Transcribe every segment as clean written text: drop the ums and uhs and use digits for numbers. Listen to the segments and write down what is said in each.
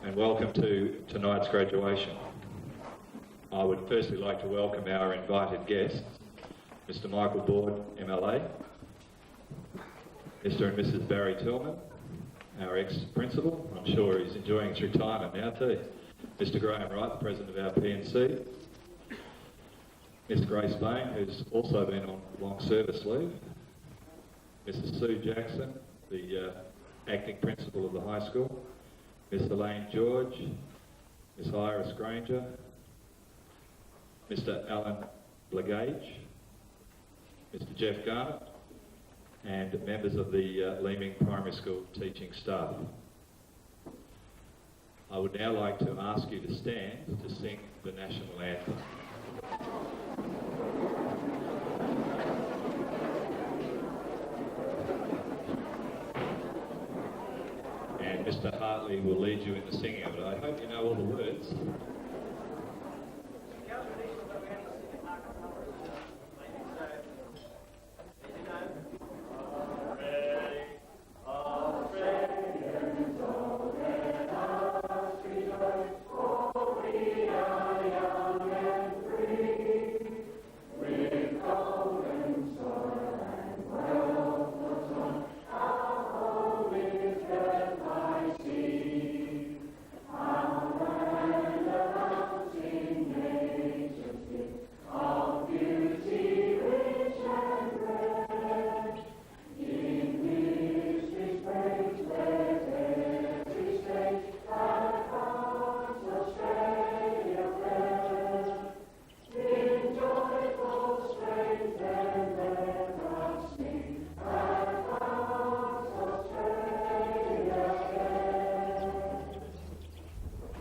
and welcome to tonight's graduation. I would firstly like to welcome our invited guests, Mr. Michael Board, MLA, Mr. and Mrs. Barry Tillman, our ex-principal. I'm sure he's enjoying his retirement now too. Mr. Graham Wright, the President of our PNC. Miss Grace Bain, who's also been on long service leave. Mrs. Sue Jackson, the acting principal of the high school. Miss Elaine George, Miss Iris Granger, Mr. Alan Blagage, Mr. Jeff Garnett, and members of the Leeming Primary School teaching staff. I would now like to ask you to stand to sing the national anthem. And Mr. Hartley will lead you in the singing of it. I hope you know all the words.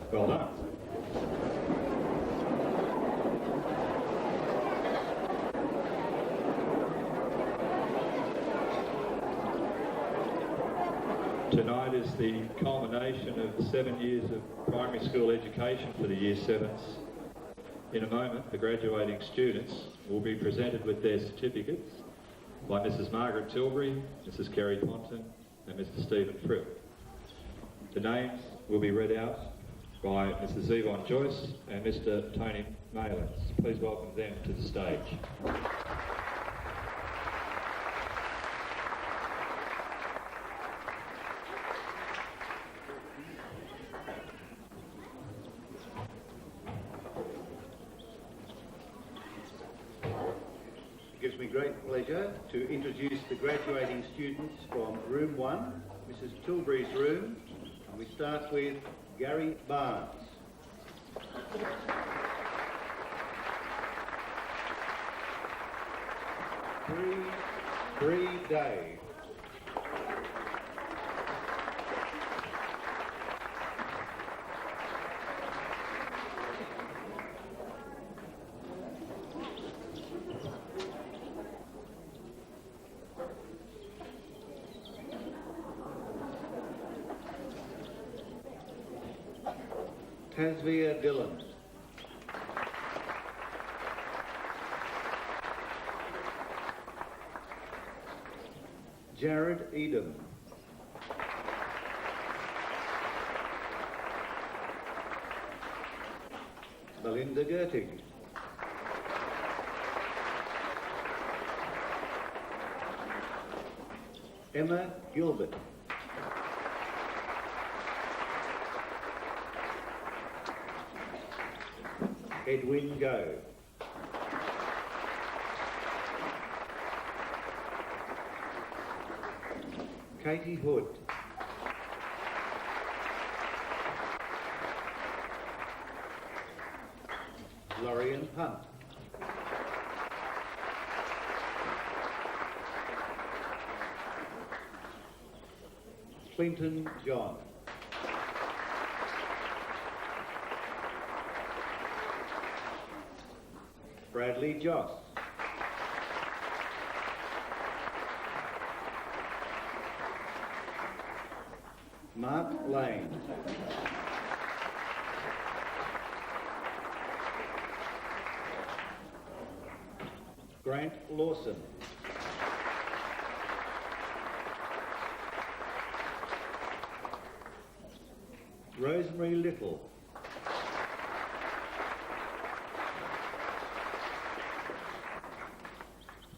Well done. Tonight is the culmination of 7 years of primary school education for the Year 7s. In a moment, the graduating students will be presented with their certificates by Mrs. Margaret Tilbury, Mrs. Kerry Ponton and Mr. Stephen Fripp. The names will be read out by Mrs. Yvonne Joyce and Mr. Tony Malins. Please welcome them to the stage. It gives me great pleasure to introduce the graduating students from Room 1, Mrs. Tilbury's room, and we start with Gary Barnes. Three Dave. Tasvia Dillon. Jared Edom. Belinda Gertig. Emma Gilbert. Edwin Go. Katie Hood. Lorian Hunt. Clinton John. Bradley Joss. Mark Lane. Grant Lawson. Rosemary Little.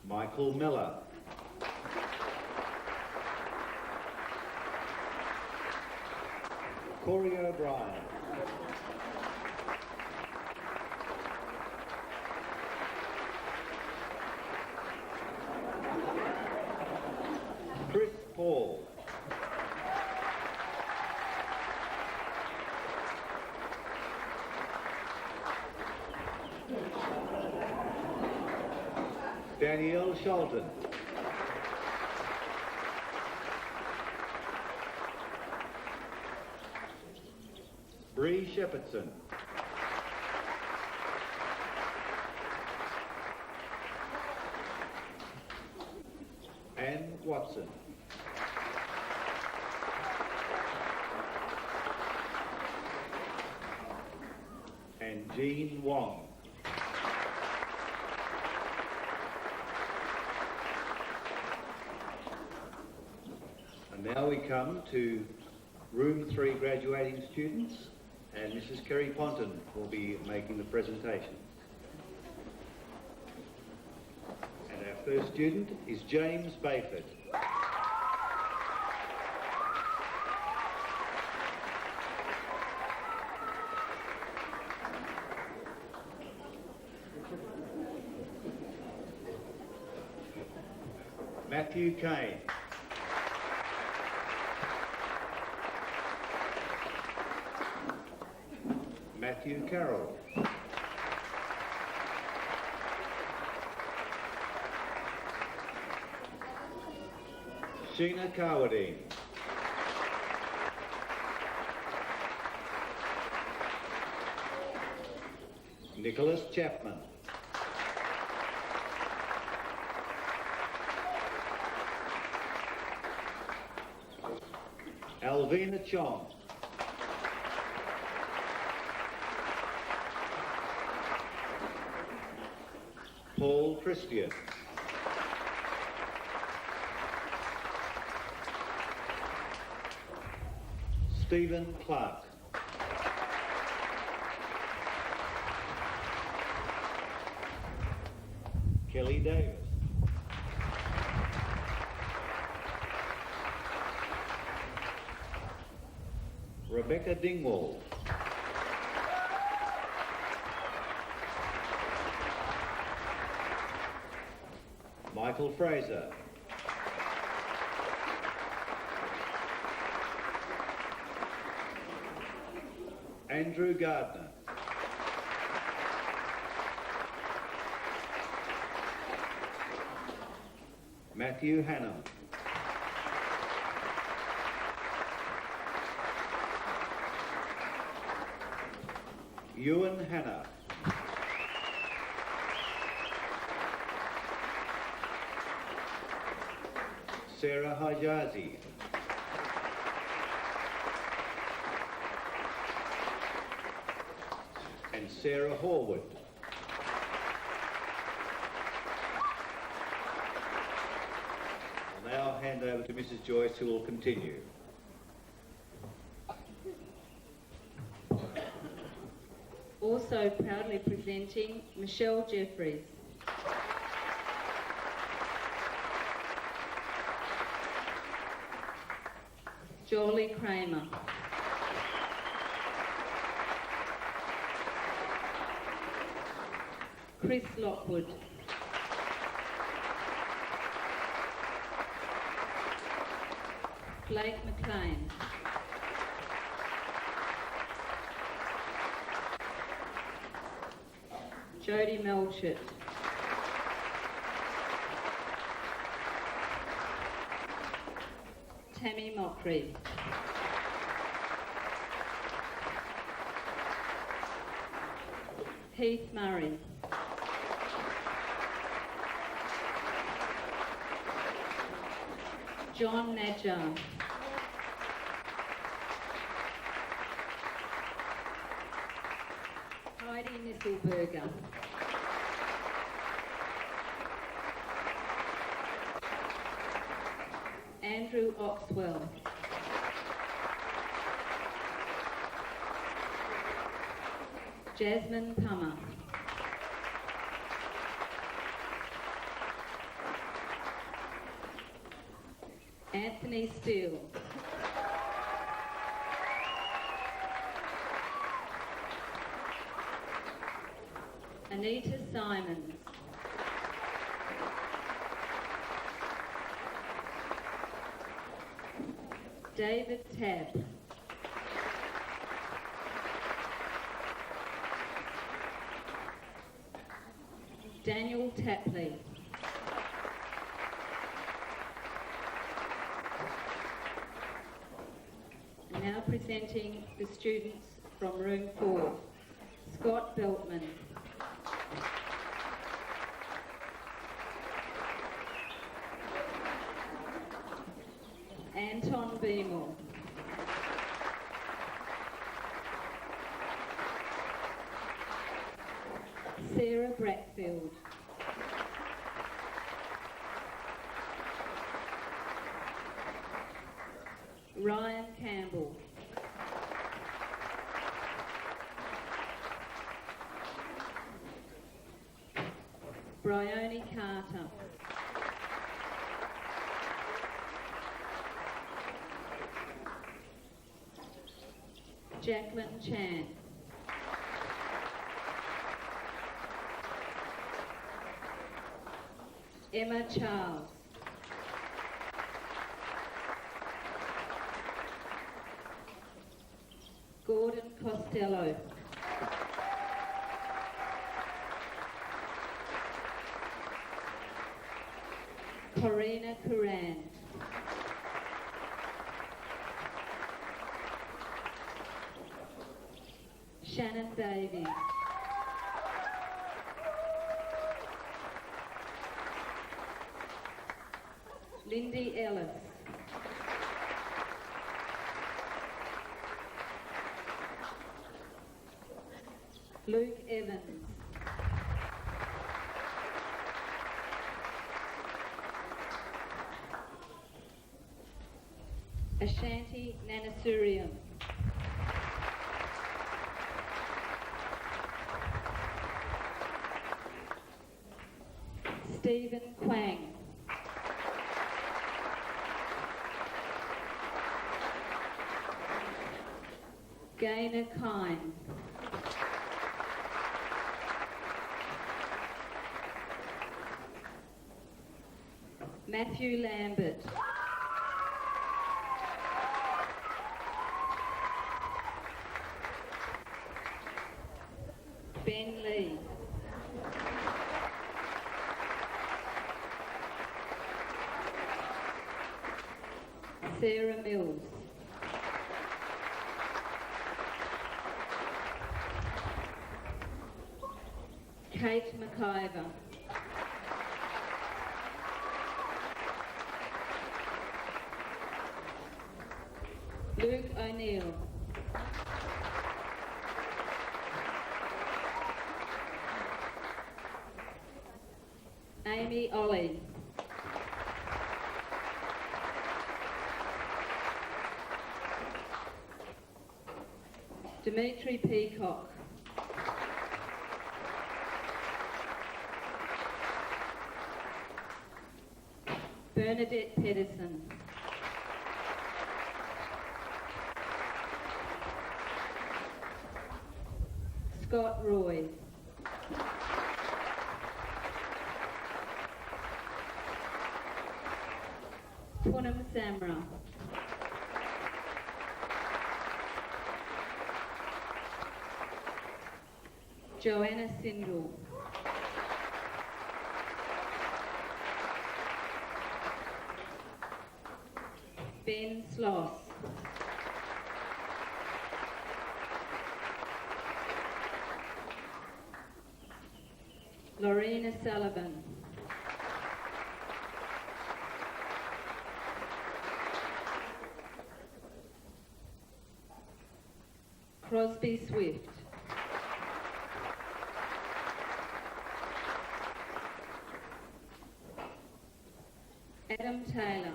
Michael Miller. Corey O'Brien. Chris Paul. Danielle Sholton. Bree Shepherdson. Anne Watson. And Jean Wong. And now we come to Room 3 graduating students, and Mrs. Kerry Ponton will be making the presentation. And our first student is James Bayford. Matthew Kane. Matthew Carroll. Sheena Carwadine. Nicholas Chapman. Alvina Chong. Paul Christian. Stephen Clark. Kelly Davis. Rebecca Dingwall. Michael Fraser. Andrew Gardner. Matthew Hannam. Ewan Hannah. Sarah Hajazi. And Sarah Horwood. I'll now hand over to Mrs. Joyce, who will continue. Also proudly presenting Michelle Jeffries. Jolie Kramer. Chris Lockwood. Blake McLean. Jodie Melchett. Tammy Mockery. Heath Murray. John Nadjar. Heidi Nisselberger. Andrew Oxwell. Jasmine Pummer. Anthony Steele. Anita Simons. David Tabb. Daniel Tapley. Now presenting the students from room 4. Scott Beltman. Anton Beamore. Sarah Brackfield. Ryan Campbell. Bryony Carter. Jacqueline Chan. Emma Charles. Gordon Costello. Corina Curran. Shannon Davies. Lindy Ellis. Luke Evans. Ashanti Nanasuriam. Stephen Quang. Gaynor Kine. Matthew Lambert. Ben Lee. Sarah Mills. Kate McIver. Luke O'Neill. Amy Ollie. Dimitri Peacock. Bernadette Pedersen. Scott Roy. Poonam Samra. Joanna Sindel. Ben Sloss. Lorena Sullivan. Crosby Swift. Adam Taylor.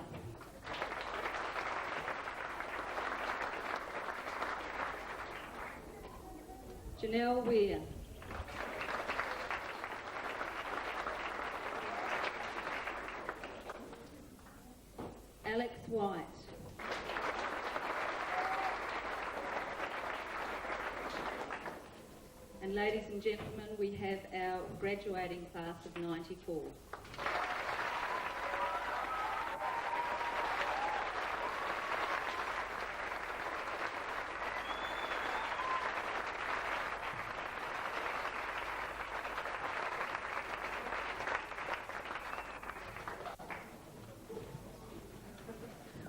Janelle Weir. Alex White. And ladies and gentlemen, we have our graduating class of 94.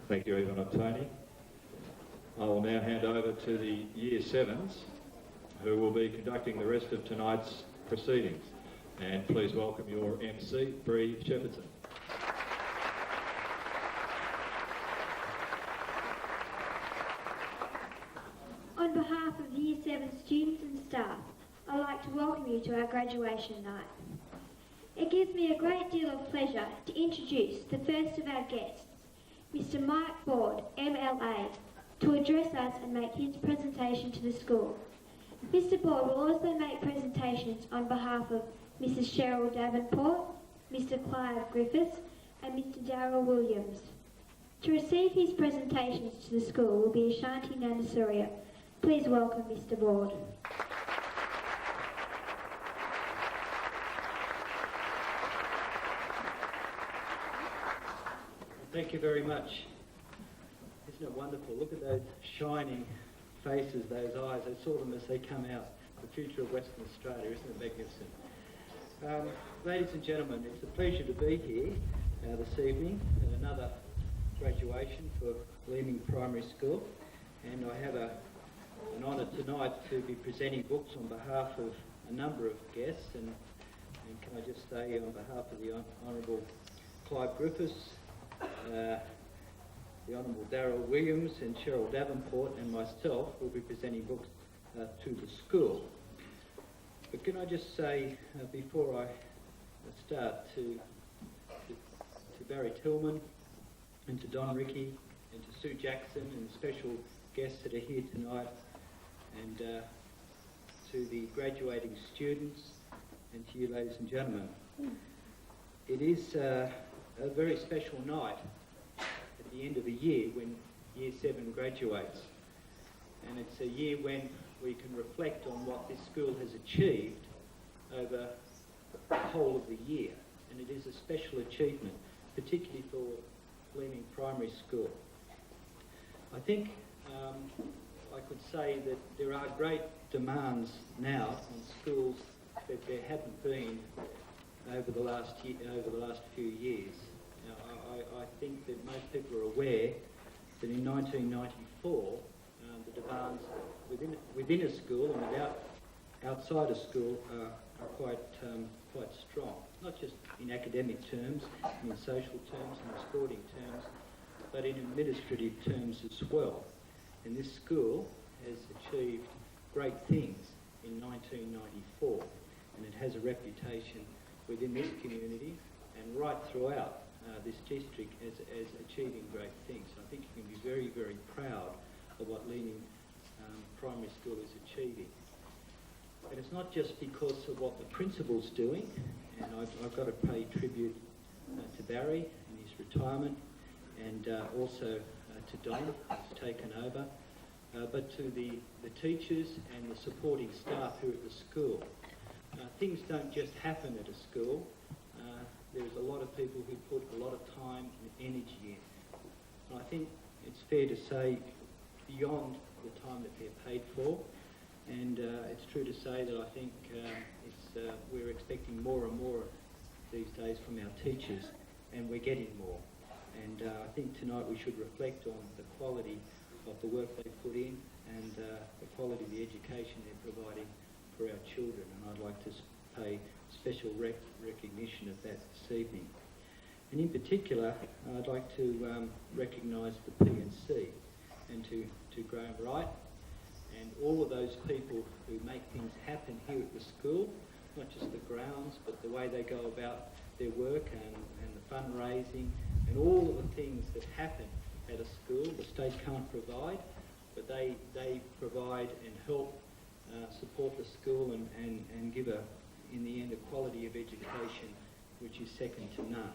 Thank you, Evan and Tony. I will now hand over to the Year 7s, who will be conducting the rest of tonight's proceedings. And please welcome your MC, Bree Shepherdson. On behalf of the Year 7 students and staff, I'd like to welcome you to our graduation night. It gives me a great deal of pleasure to introduce the first of our guests, Mr. Mike Board, MLA, to address us and make his presentation to the school. Mr. Board will also make presentations on behalf of Mrs. Cheryl Davenport, Mr. Clive Griffiths and Mr. Darryl Williams. To receive his presentations to the school will be Ashanti Nandasuria. Please welcome Mr. Board. Thank you very much. Isn't it wonderful? Look at those shining faces, those eyes. I saw them as they come out. The future of Western Australia, isn't it magnificent? Ladies and gentlemen, it's a pleasure to be here this evening at another graduation for Leeming Primary School. And I have an honour tonight to be presenting books on behalf of a number of guests. And can I just say on behalf of the Honourable Clive Griffiths, the Honourable Darryl Williams and Cheryl Davenport and myself will be presenting books to the school. But can I just say, before I start, to Barry Tillman and to Don Rickey and to Sue Jackson and special guests that are here tonight, and to the graduating students and to you ladies and gentlemen. It is a very special night at the end of the year when Year 7 graduates, and it's a year when we can reflect on what this school has achieved over the whole of the year, and it is a special achievement, particularly for Leeming Primary School. I think I could say that there are great demands now on schools that there haven't been over the last few years. Now, I think that most people are aware that in 1994 the demands within a school and outside a school are quite strong, not just in academic terms, in social terms, in sporting terms, but in administrative terms as well. And this school has achieved great things in 1994, and it has a reputation within this community and right throughout this district as achieving great things. I think you can be very, very proud of what Leeming Primary School is achieving. And it's not just because of what the principal's doing, and I've got to pay tribute to Barry in his retirement, and also to Don, who's taken over, but to the teachers and the supporting staff here at the school. Things don't just happen at a school. There's a lot of people who put a lot of time and energy in. And I think it's fair to say beyond the time that they're paid for, and it's true to say that I think we're expecting more and more these days from our teachers, and we're getting more. And I think tonight we should reflect on the quality of the work they put in and the quality of the education they're providing for our children. And I'd like to pay special recognition of that this evening. And in particular, I'd like to recognise the P&C and to Graham Wright and all of those people who make things happen here at the school, not just the grounds, but the way they go about their work and the fundraising and all of the things that happen at a school. The state can't provide, but they provide and help support the school and give in the end, a quality of education which is second to none.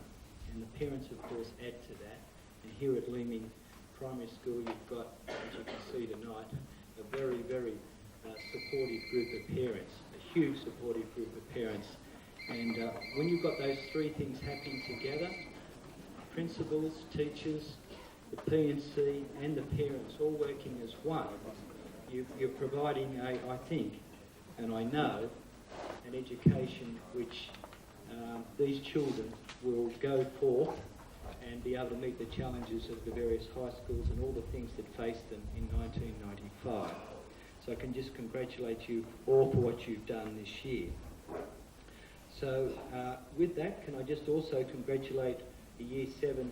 And the parents, of course, add to that. And here at Leeming Primary School, you've got, as you can see tonight, a very, very supportive group of parents, a huge supportive group of parents. And when you've got those three things happening together, principals, teachers, the P&C and the parents all working as one, you're providing I think, and I know, an education which these children will go forth and be able to meet the challenges of the various high schools and all the things that faced them in 1995. So I can just congratulate you all for what you've done this year. So with that, can I just also congratulate the Year 7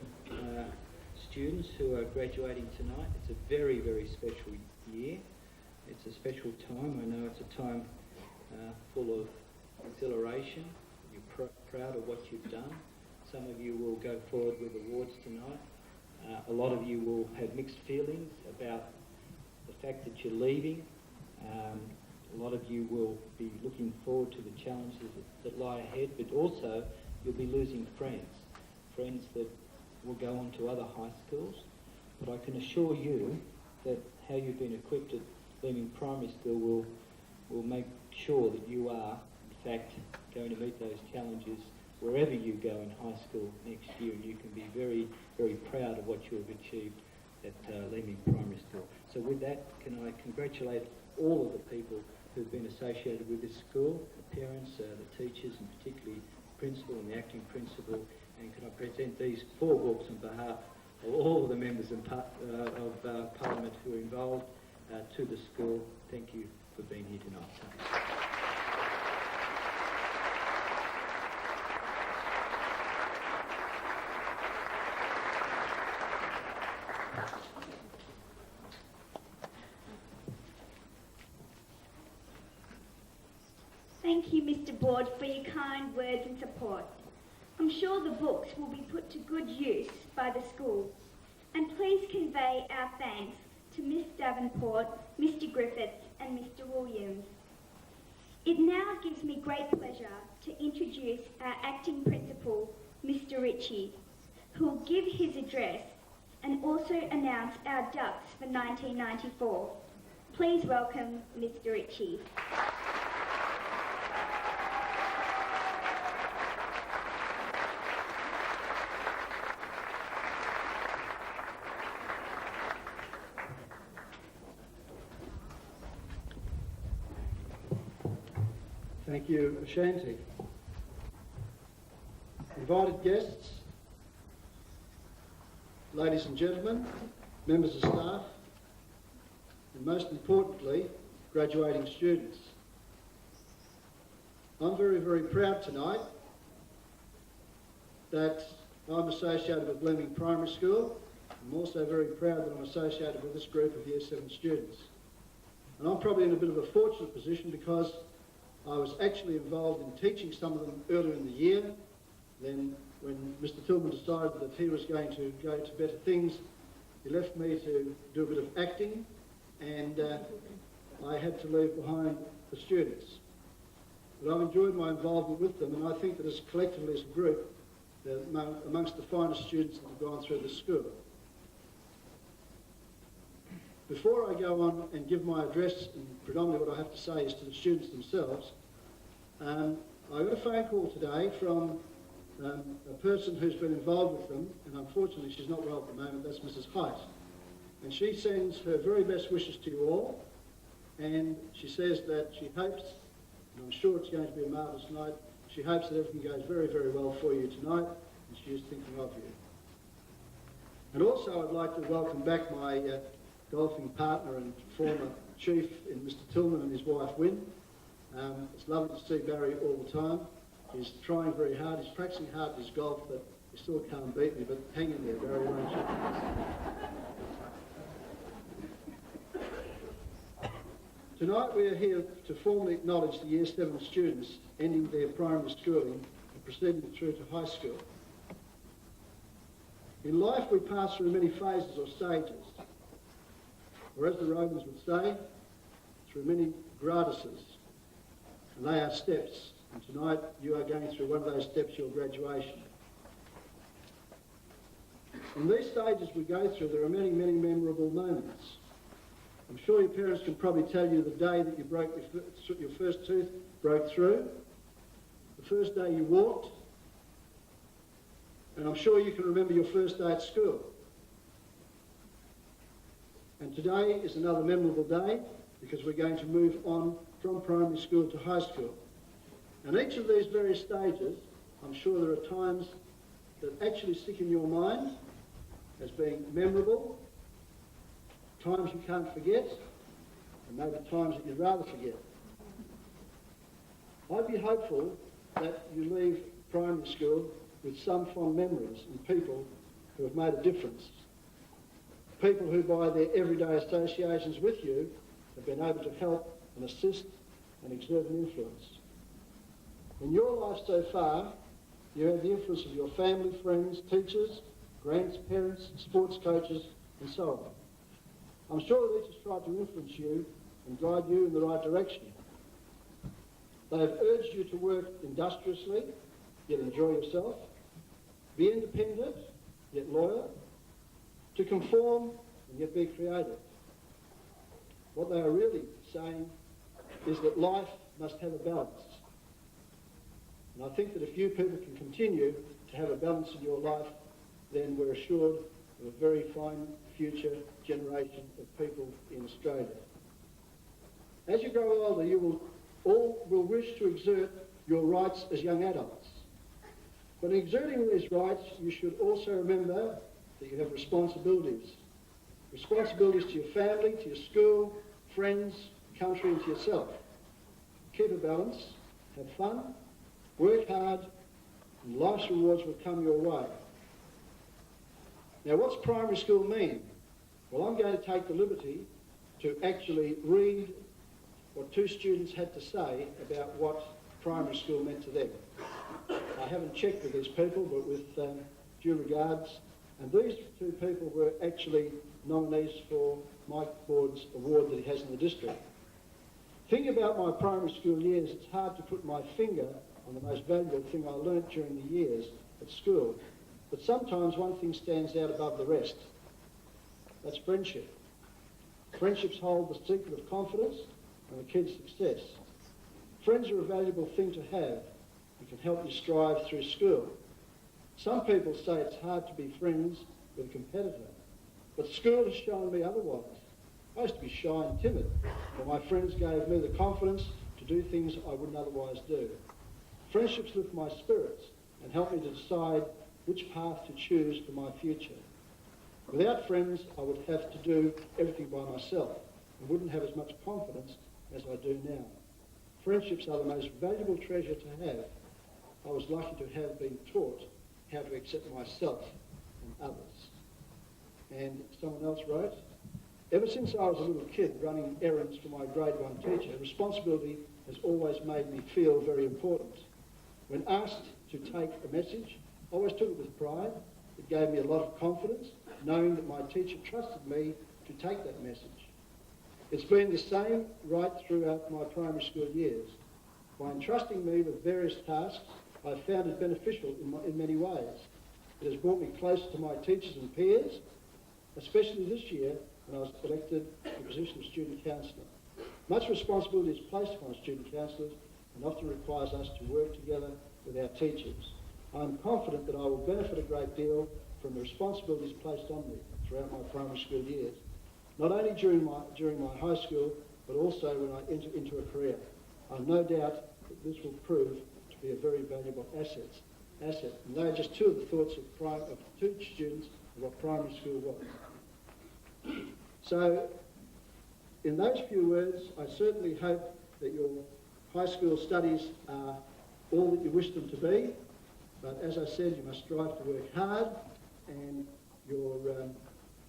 students who are graduating tonight. It's a very, very special year. It's a special time. I know it's a time full of exhilaration. You're proud of what you've done. Some of you will go forward with awards tonight. A lot of you will have mixed feelings about the fact that you're leaving. A lot of you will be looking forward to the challenges that lie ahead, but also you'll be losing friends that will go on to other high schools. But I can assure you that how you've been equipped at Leeming Primary School will make sure that you are, in fact, going to meet those challenges wherever you go in high school next year, and you can be very, very proud of what you have achieved at Leeming Primary School. So with that, can I congratulate all of the people who've been associated with this school, the parents, the teachers, and particularly the principal and the acting principal, and can I present these 4 books on behalf of all of the members of Parliament who are involved to the school. Thank you for being here tonight. Thank you, Mr. Board, for your kind words and support. I'm sure the books will be put to good use by the school. And please convey our thanks to Miss Davenport, Mr. Griffiths and Mr. Williams. It now gives me great pleasure to introduce our acting principal, Mr. Ritchie, who will give his address and also announce our ducks for 1994. Please welcome Mr. Ritchie. Thank you, Ashanti. Invited guests, ladies and gentlemen, members of staff, and most importantly, graduating students. I'm very, very proud tonight that I'm associated with Leeming Primary School. I'm also very proud that I'm associated with this group of Year 7 students. And I'm probably in a bit of a fortunate position because I was actually involved in teaching some of them earlier in the year. Then when Mr. Tillman decided that he was going to go to better things, he left me to do a bit of acting, and I had to leave behind the students. But I've enjoyed my involvement with them, and I think that as collectively as a group, they're amongst the finest students that have gone through the school. Before I go on and give my address, and predominantly what I have to say is to the students themselves, I got a phone call today from a person who's been involved with them, and unfortunately she's not well at the moment. That's Mrs. Height. And she sends her very best wishes to you all, and she says that she hopes, and I'm sure it's going to be a marvellous night, she hopes that everything goes very, very well for you tonight, and she is thinking of you. And also I'd like to welcome back my golfing partner and former chief in Mr. Tillman and his wife Wynne. It's lovely to see Barry all the time. He's trying very hard, he's practicing hard at his golf, but he still can't beat me, but hang in there, Barry, won't you? Tonight we are here to formally acknowledge the Year 7 students ending their primary schooling and proceeding through to high school. In life we pass through many phases or stages, or as the Romans would say, through many gratuses, and they are steps. And tonight you are going through one of those steps, your graduation. In these stages we go through, there are many, many memorable moments. I'm sure your parents can probably tell you the day that you broke your first tooth broke through, the first day you walked, and I'm sure you can remember your first day at school. And today is another memorable day because we're going to move on from primary school to high school. And each of these various stages, I'm sure there are times that actually stick in your mind as being memorable, times you can't forget, and maybe times that you'd rather forget. I'd be hopeful that you leave primary school with some fond memories and people who have made a difference. People who, by their everyday associations with you, have been able to help and assist and exert an influence. In your life so far, you have the influence of your family, friends, teachers, grandparents, sports coaches, and so on. I'm sure that each has tried to influence you and guide you in the right direction. They have urged you to work industriously, yet enjoy yourself, be independent, yet loyal, to conform and yet be creative. What they are really saying is that life must have a balance. And I think that if you people can continue to have a balance in your life, then we're assured of a very fine future generation of people in Australia. As you grow older, you all will wish to exert your rights as young adults. But in exerting these rights, you should also remember that you have responsibilities. Responsibilities to your family, to your school, friends, country, and to yourself. Keep a balance, have fun, work hard, and life's rewards will come your way. Now, what's primary school mean? Well, I'm going to take the liberty to actually read what two students had to say about what primary school meant to them. I haven't checked with these people, but with due regards, and these two people were actually nominees for Mike Ford's award that he has in the district. Thinking about my primary school years, it's hard to put my finger on the most valuable thing I learnt during the years at school, but sometimes one thing stands out above the rest. That's friendship. Friendships hold the secret of confidence and the key to success. Friends are a valuable thing to have and can help you strive through school. Some people say it's hard to be friends with a competitor, but school has shown me otherwise. I used to be shy and timid, but my friends gave me the confidence to do things I wouldn't otherwise do. Friendships lift my spirits and help me to decide which path to choose for my future. Without friends, I would have to do everything by myself and wouldn't have as much confidence as I do now. Friendships are the most valuable treasure to have. I was lucky to have been taught how to accept myself and others. And someone else wrote, ever since I was a little kid running errands for my grade 1 teacher, responsibility has always made me feel very important. When asked to take a message, I always took it with pride. It gave me a lot of confidence, knowing that my teacher trusted me to take that message. It's been the same right throughout my primary school years. By entrusting me with various tasks, I've found it beneficial in many ways. It has brought me closer to my teachers and peers, especially this year when I was elected to the position of student counsellor. Much responsibility is placed upon student counsellors and often requires us to work together with our teachers. I am confident that I will benefit a great deal from the responsibilities placed on me throughout my primary school years, not only during my high school, but also when I enter into a career. I have no doubt that this will prove to be a very valuable asset. And they are just two of the thoughts of two students of what primary school was. So, in those few words, I certainly hope that your high school studies are all that you wish them to be, but as I said, you must strive to work hard, and your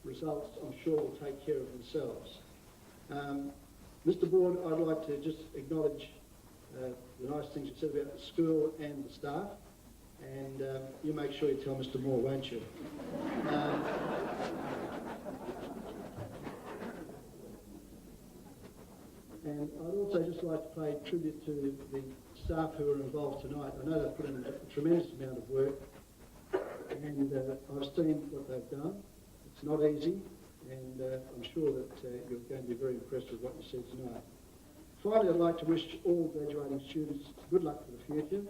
results, I'm sure, will take care of themselves. Mr. Board, I'd like to just acknowledge the nice things you said about the school and the staff, and you make sure you tell Mr. Moore, won't you? And I'd also just like to pay tribute to the staff who are involved tonight. I know they've put in a tremendous amount of work, and I've seen what they've done. It's not easy, and I'm sure that you're going to be very impressed with what you see tonight. Finally, I'd like to wish all graduating students good luck for the future.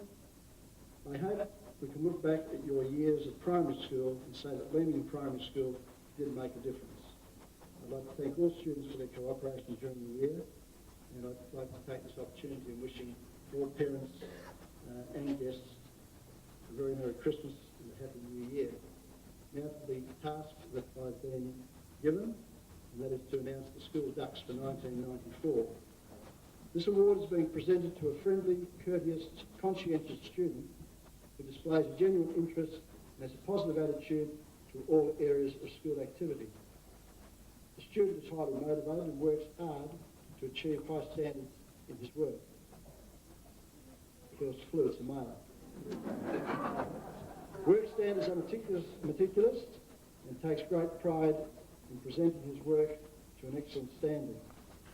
I hope we can look back at your years of primary school and say that Leeming Primary School did make a difference. I'd like to thank all students for their cooperation during the year, and I'd like to take this opportunity in wishing all parents and guests a very Merry Christmas and a Happy New Year. Now to the task that I've been given, and that is to announce the School Ducks for 1994. This award is being presented to a friendly, courteous, conscientious student who displays a genuine interest and has a positive attitude to all areas of school activity. The student is highly motivated and works hard to achieve high standards in his work. Feels fluid, it's a male. Work standards are meticulous and takes great pride in presenting his work to an excellent standard.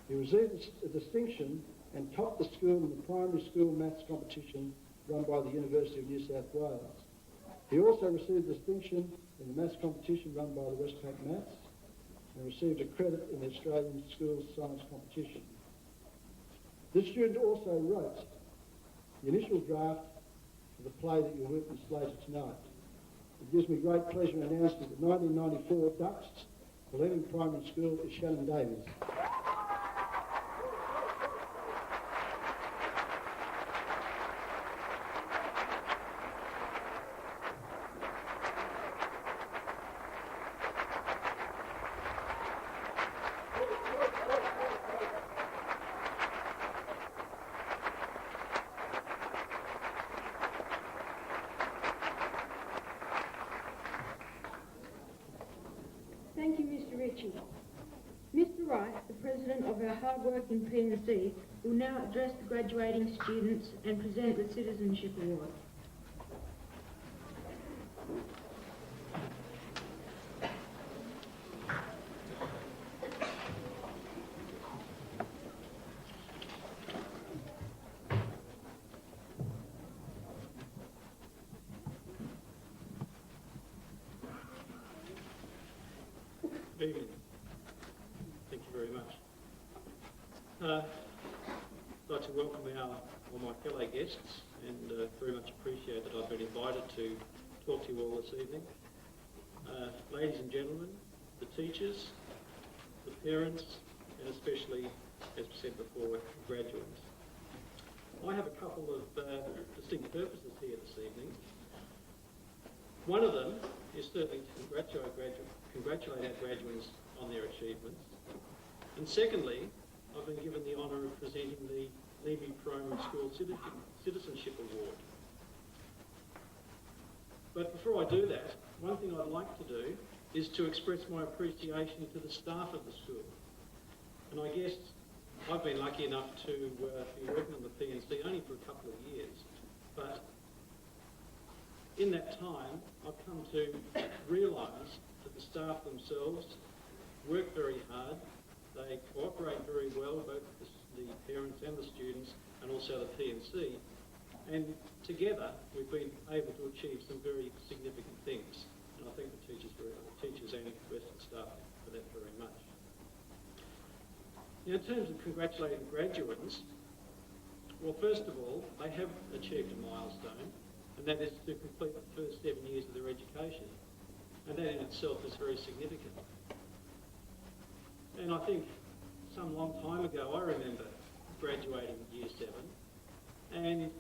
He received a distinction and topped the school in the primary school maths competition run by the University of New South Wales. He also received a distinction in the maths competition run by the Westpac Maths and received a credit in the Australian Schools Science competition. This student also wrote the initial draft for the play that you'll witness later tonight. It gives me great pleasure in announcing that the 1994 Ducks for Leeming Primary School is Shannon Davies. Thank you, Mr. Ritchie. Mr. Wright, the President of our hard-working P&C, will now address the graduating students and present the Citizenship Award. Good evening. Thank you very much. I'd like to welcome all my fellow guests and very much appreciate that I've been invited to talk to you all this evening. Ladies and gentlemen, the teachers, the parents, and especially, as we said before, graduates. I have a couple of distinct purposes here this evening. One of them is certainly to congratulate our graduates on their achievements. And secondly, I've been given the honour of presenting the Leeming Primary School Citizenship Award. But before I do that, one thing I'd like to do is to express my appreciation to the staff of the school. And I guess I've been lucky enough to be working on the P&C only for a couple of years, but in that time, I've come to realise that the staff themselves work very hard, they cooperate very well, both the parents and the students, and also the P&C, and together we've been able to achieve some very significant things, and I thank the teachers and the rest of the staff for that very much. Now, in terms of congratulating graduates, well, first of all, they have achieved a milestone, and that is to complete the first 7 years of their education. And that in itself is very significant. And I think some long time ago, I remember graduating year 7, and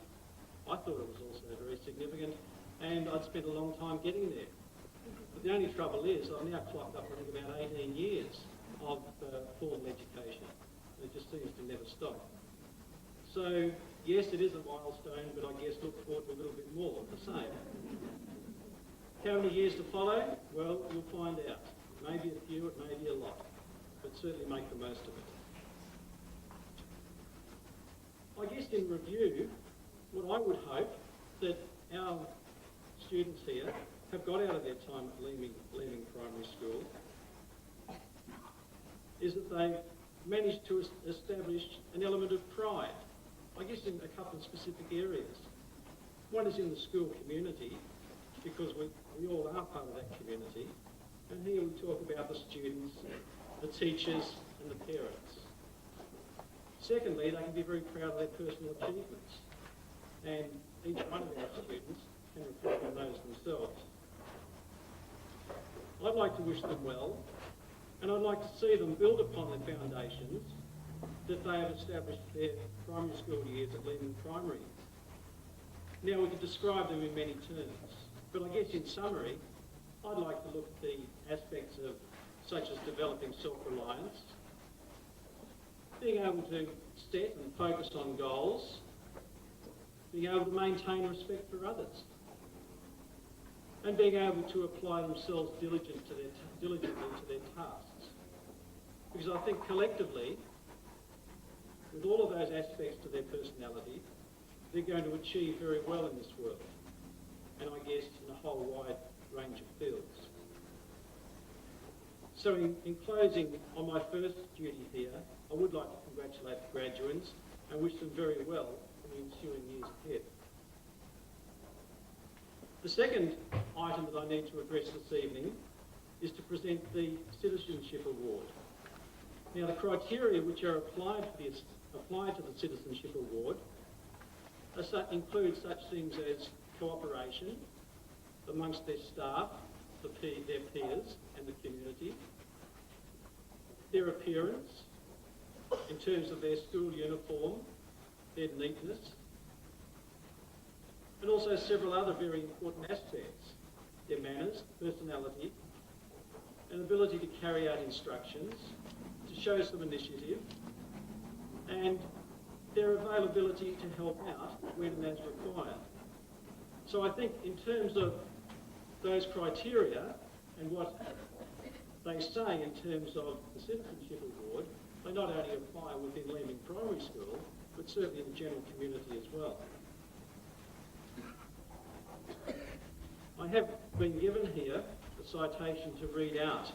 I thought it was also very significant, and I'd spent a long time getting there. But the only trouble is I've now clocked up, I think, about 18 years of formal education. It just seems to never stop. So, yes, it is a milestone, but I guess look forward to a little bit more of the same. How many years to follow? Well, you'll find out. Maybe a few, it may be a lot, but certainly make the most of it. I guess in review, what I would hope that our students here have got out of their time at Leeming Primary School is that they've managed to establish an element of pride, I guess in a couple of specific areas. One is in the school community, because we all are part of that community, and here we talk about the students, the teachers and the parents. Secondly, they can be very proud of their personal achievements, and each one of our students can reflect on those themselves. I'd like to wish them well, and I'd like to see them build upon the foundations that they have established their primary school years at Leeming Primary. Now, we could describe them in many terms, but I guess in summary, I'd like to look at the aspects of such as developing self-reliance, being able to set and focus on goals, being able to maintain respect for others, and being able to apply themselves diligently to their tasks. Because I think collectively, with all of those aspects to their personality, they're going to achieve very well in this world, and I guess in a whole wide range of fields. So in closing, on my first duty here, I would like to congratulate the graduates and wish them very well in the ensuing years ahead. The second item that I need to address this evening is to present the Citizenship Award. Now, the criteria which are applied to the Citizenship Award include such things as cooperation amongst their staff, their peers and the community, their appearance in terms of their school uniform, their neatness, and also several other very important aspects: their manners, personality, and ability to carry out instructions, to show some initiative, and their availability to help out when and as required. So I think in terms of those criteria and what they say in terms of the Citizenship Award, they not only apply within Leeming Primary School, but certainly in the general community as well. I have been given here a citation to read out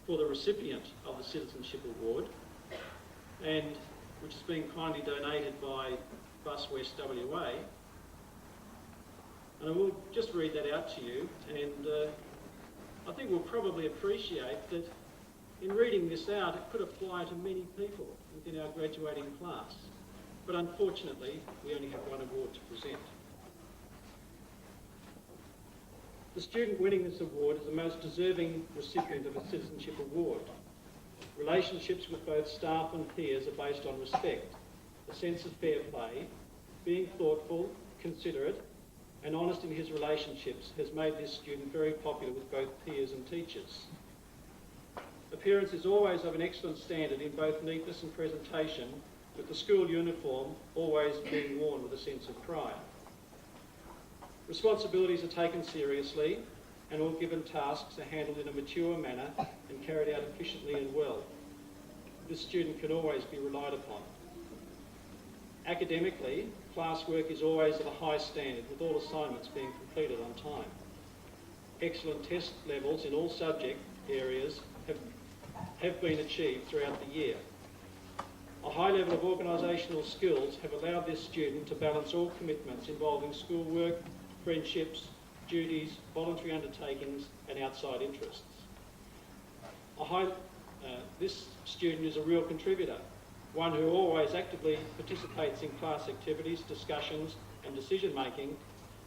for the recipient of the Citizenship Award, and which has been kindly donated by Bus West WA. And I will just read that out to you, and I think we'll probably appreciate that in reading this out, it could apply to many people within our graduating class. But unfortunately, we only have one award to present. The student winning this award is the most deserving recipient of a Citizenship Award. Relationships with both staff and peers are based on respect, a sense of fair play, being thoughtful, considerate, and honest in his relationships has made this student very popular with both peers and teachers. Appearance is always of an excellent standard in both neatness and presentation, with the school uniform always being worn with a sense of pride. Responsibilities are taken seriously, and all given tasks are handled in a mature manner and carried out efficiently and well. This student can always be relied upon. Academically, classwork is always of a high standard, with all assignments being completed on time. Excellent test levels in all subject areas have been achieved throughout the year. A high level of organisational skills have allowed this student to balance all commitments involving schoolwork, friendships, duties, voluntary undertakings and outside interests. This student is a real contributor, one who always actively participates in class activities, discussions and decision making,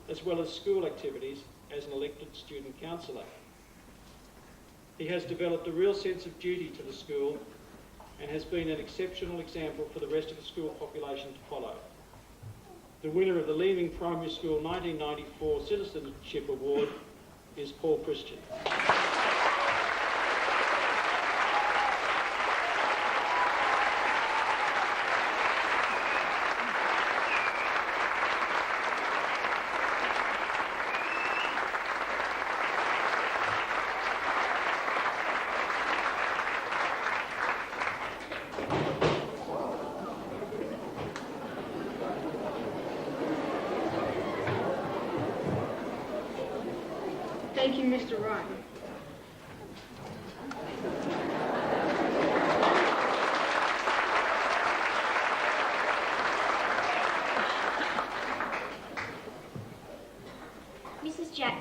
as well as school activities as an elected student councillor. He has developed a real sense of duty to the school and has been an exceptional example for the rest of the school population to follow. The winner of the Leeming Primary School 1994 Citizenship Award is Paul Christian. Thank you, Mr. Wright.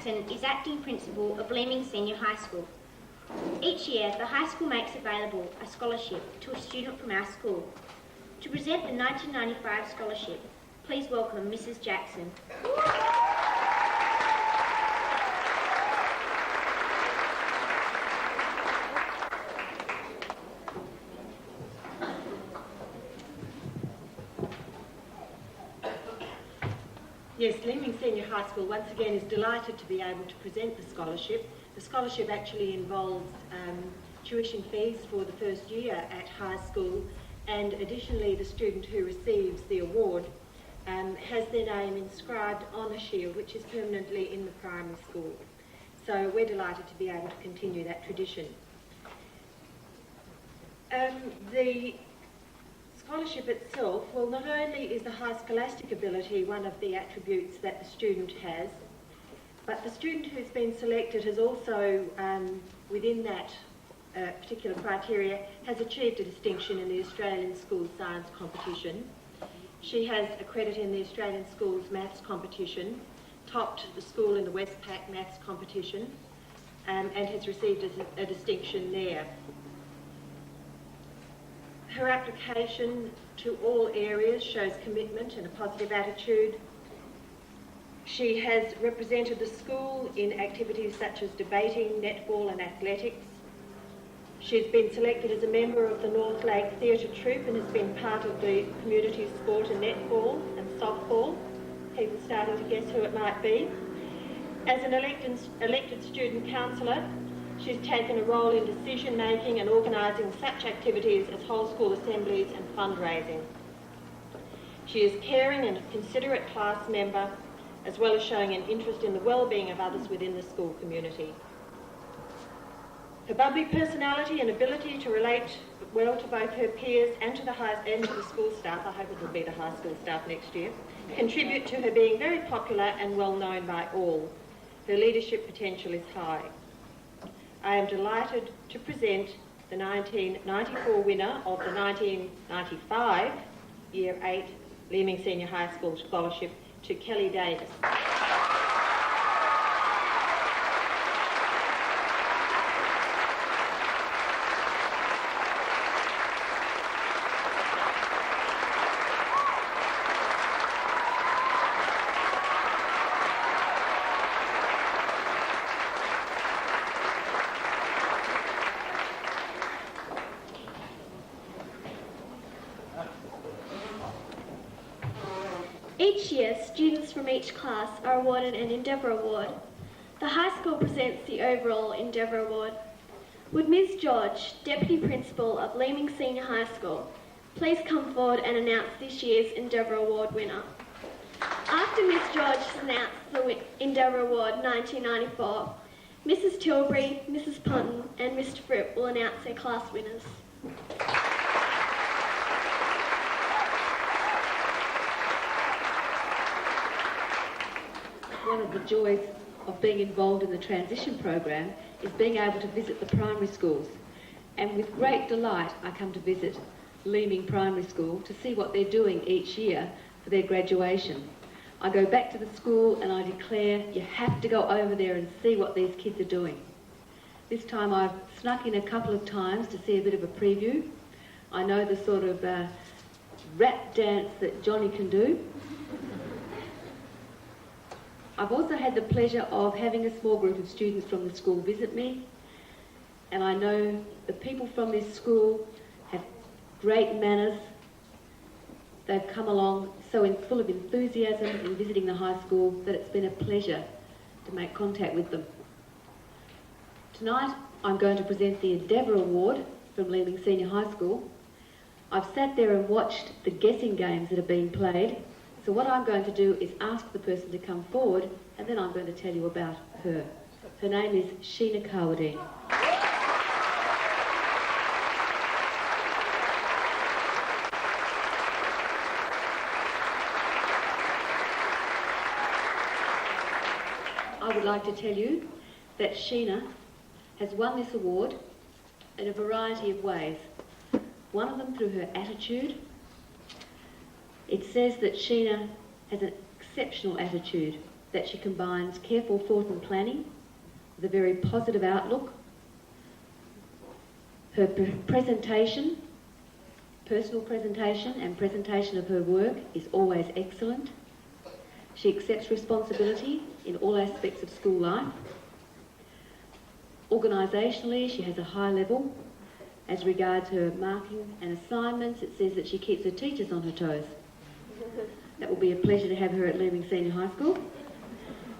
Jackson is acting principal of Leeming Senior High School. Each year, the high school makes available a scholarship to a student from our school. To present the 1995 scholarship, please welcome Mrs. Jackson. Yes, Leeming Senior High School once again is delighted to be able to present the scholarship. The scholarship actually involves tuition fees for the first year at high school, and additionally the student who receives the award has their name inscribed on a shield which is permanently in the primary school. So we're delighted to be able to continue that tradition. The scholarship itself, well, not only is the high scholastic ability one of the attributes that the student has, but the student who's been selected has also, within that particular criteria, has achieved a distinction in the Australian Schools Science Competition. She has a credit in the Australian Schools Maths Competition, topped the school in the Westpac Maths Competition, and has received a distinction there. Her application to all areas shows commitment and a positive attitude. She has represented the school in activities such as debating, netball and athletics. She's been selected as a member of the North Lake Theatre Troupe and has been part of the community sport and netball and softball. People starting to guess who it might be. As an elected student councillor, she's taken a role in decision making and organising such activities as whole school assemblies and fundraising. She is caring and a considerate class member, as well as showing an interest in the well-being of others within the school community. Her bubbly personality and ability to relate well to both her peers and to the school staff, I hope it will be the high school staff next year, contribute to her being very popular and well known by all. Her leadership potential is high. I am delighted to present the 1994 winner of the 1995 Year 8 Leeming Senior High School Scholarship to Kelly Davis. Each year, students from each class are awarded an Endeavour Award. The high school presents the overall Endeavour Award. Would Ms George, Deputy Principal of Leeming Senior High School, please come forward and announce this year's Endeavour Award winner? After Ms George has announced the Endeavour Award 1994, Mrs Tilbury, Mrs Ponton and Mr Fripp will announce their class winners. One of the joys of being involved in the transition program is being able to visit the primary schools. And with great delight, I come to visit Leeming Primary School to see what they're doing each year for their graduation. I go back to the school and I declare you have to go over there and see what these kids are doing. This time I've snuck in a couple of times to see a bit of a preview. I know the sort of rap dance that Johnny can do. I've also had the pleasure of having a small group of students from the school visit me, and I know the people from this school have great manners. They've come along so full of enthusiasm in visiting the high school that it's been a pleasure to make contact with them. Tonight I'm going to present the Endeavour Award from Leeming Senior High School. I've sat there and watched the guessing games that are being played. So what I'm going to do is ask the person to come forward, and then I'm going to tell you about her. Her name is Sheena Carwadine. I would like to tell you that Sheena has won this award in a variety of ways. One of them through her attitude. It says that Sheena has an exceptional attitude, that she combines careful thought and planning with a very positive outlook. Her presentation, personal presentation and presentation of her work is always excellent. She accepts responsibility in all aspects of school life. Organisationally, she has a high level. As regards her marking and assignments, it says that she keeps her teachers on her toes. That will be a pleasure to have her at Leeming Senior High School.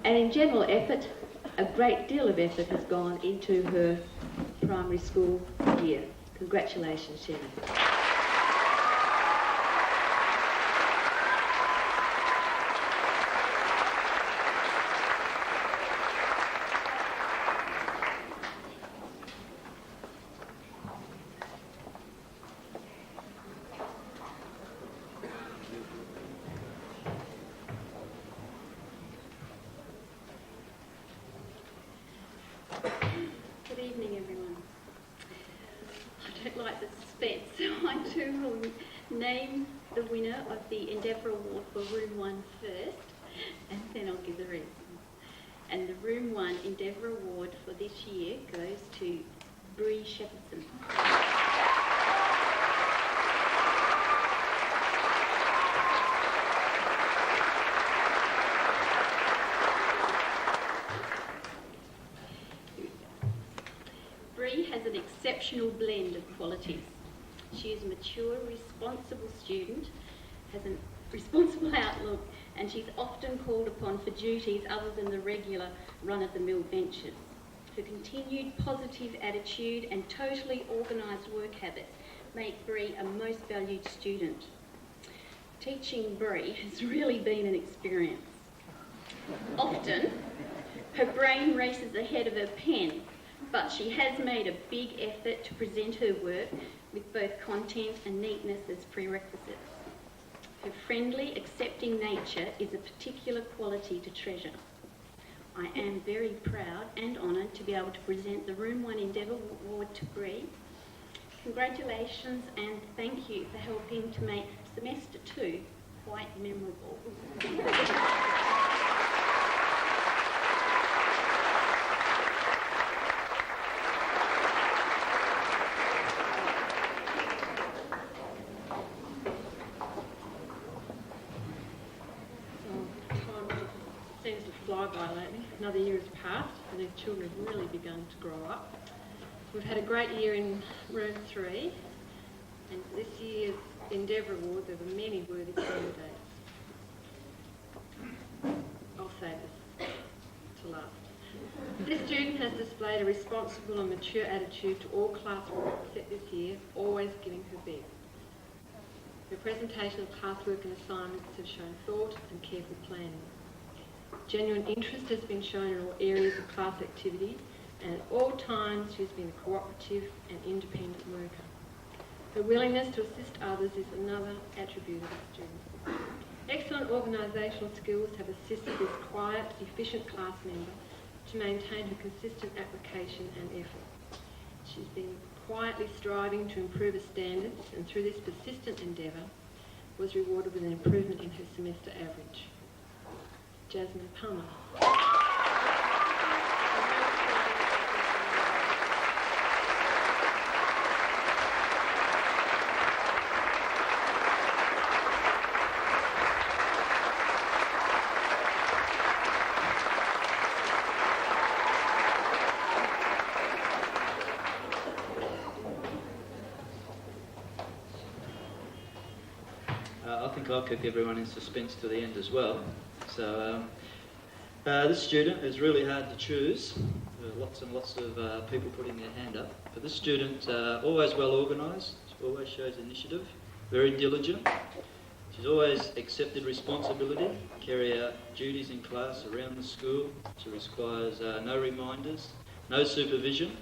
And in general effort, a great deal of effort has gone into her primary school year. Congratulations, Shannon. Good evening, everyone. I don't like the suspense, so I too will name the winner of the Endeavour Award for Room 1 first, and then I'll give the reason. And the Room 1 Endeavour Award for this year goes to Bree Shepherdson. Bree has an exceptional blend of qualities. She is a mature, responsible student, has a responsible outlook, and she's often called upon for duties other than the regular run-of-the-mill ventures. Her continued positive attitude and totally organised work habits make Bree a most valued student. Teaching Bree has really been an experience. Often, her brain races ahead of her pen, but she has made a big effort to present her work with both content and neatness as prerequisites. Her friendly, accepting nature is a particular quality to treasure. I am very proud and honoured to be able to present the Room 1 Endeavour Award to Bree. Congratulations and thank you for helping to make Semester 2 quite memorable. Seems to fly by lately. Another year has passed and these children have really begun to grow up. We've had a great year in Room 3, and for this year's Endeavour Award there were many worthy candidates. I'll save this to last. This student has displayed a responsible and mature attitude to all classwork set this year, always giving her best. Her presentation of classwork and assignments have shown thought and careful planning. Genuine interest has been shown in all areas of class activity, and at all times she has been a cooperative and independent worker. Her willingness to assist others is another attribute of the student. Excellent organisational skills have assisted this quiet, efficient class member to maintain her consistent application and effort. She's been quietly striving to improve her standards, and through this persistent endeavour was rewarded with an improvement in her semester average. Jasmine Palmer. I think I'll keep everyone in suspense to the end as well. So this student is really hard to choose. Lots and lots of people putting their hand up. But this student, always well organised, always shows initiative, very diligent. She's always accepted responsibility, carry out duties in class around the school. She requires no reminders, no supervision.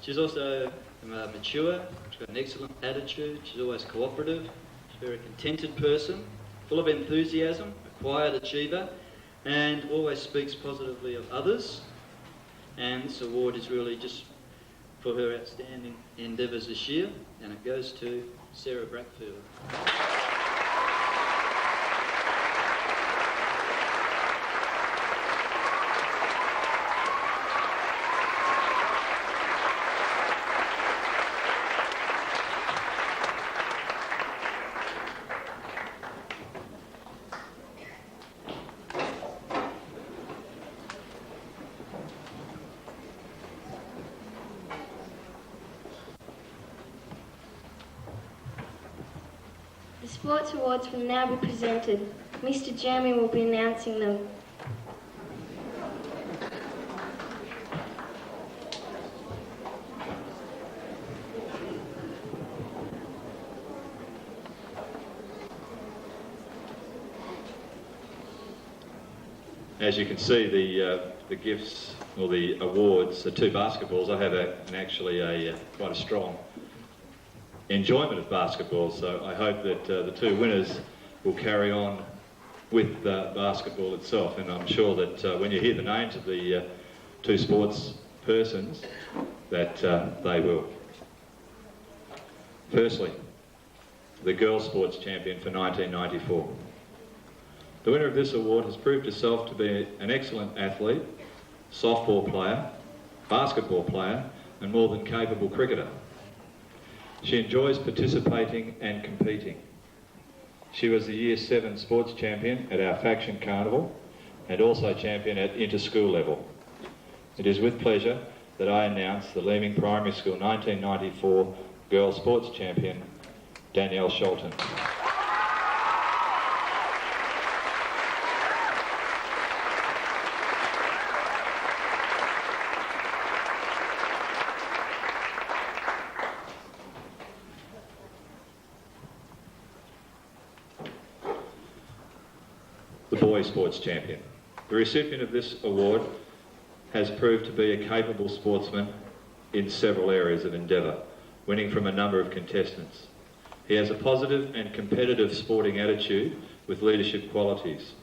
She's also mature, she's got an excellent attitude, she's always cooperative. She's a very contented person, full of enthusiasm, a quiet achiever, and always speaks positively of others. And this award is really just for her outstanding endeavours this year, and it goes to Sarah Brackfield. The sports awards will now be presented. Mr. Jeremy will be announcing them. As you can see, the gifts or the awards are two basketballs. I have quite a strong enjoyment of basketball, so I hope that the two winners will carry on with basketball itself, and I'm sure that when you hear the names of the two sports persons, that they will. Firstly, the girls sports champion for 1994. The winner of this award has proved herself to be an excellent athlete, softball player, basketball player, and more than capable cricketer. She enjoys participating and competing. She was the Year 7 sports champion at our faction carnival and also champion at inter-school level. It is with pleasure that I announce the Leeming Primary School 1994 girls sports champion, Danielle Sholton. Boys sports champion. The recipient of this award has proved to be a capable sportsman in several areas of endeavour, winning from a number of contestants. He has a positive and competitive sporting attitude with leadership qualities.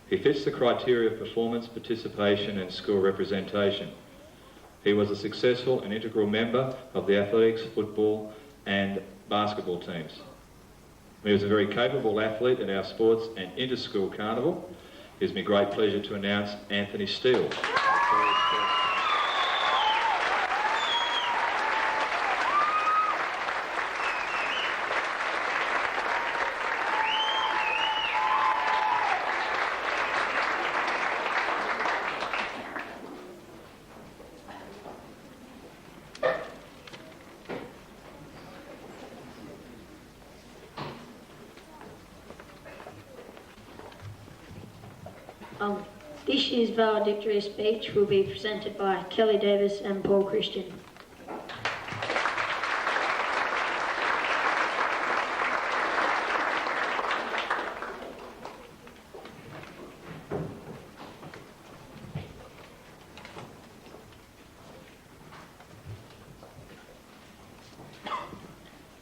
He fits the criteria of performance, participation and school representation. He was a successful and integral member of the athletics, football and basketball teams. He was a very capable athlete at our sports and inter-school carnival. It gives me great pleasure to announce Anthony Steele. This year's valedictory speech will be presented by Kelly Davis and Paul Christian.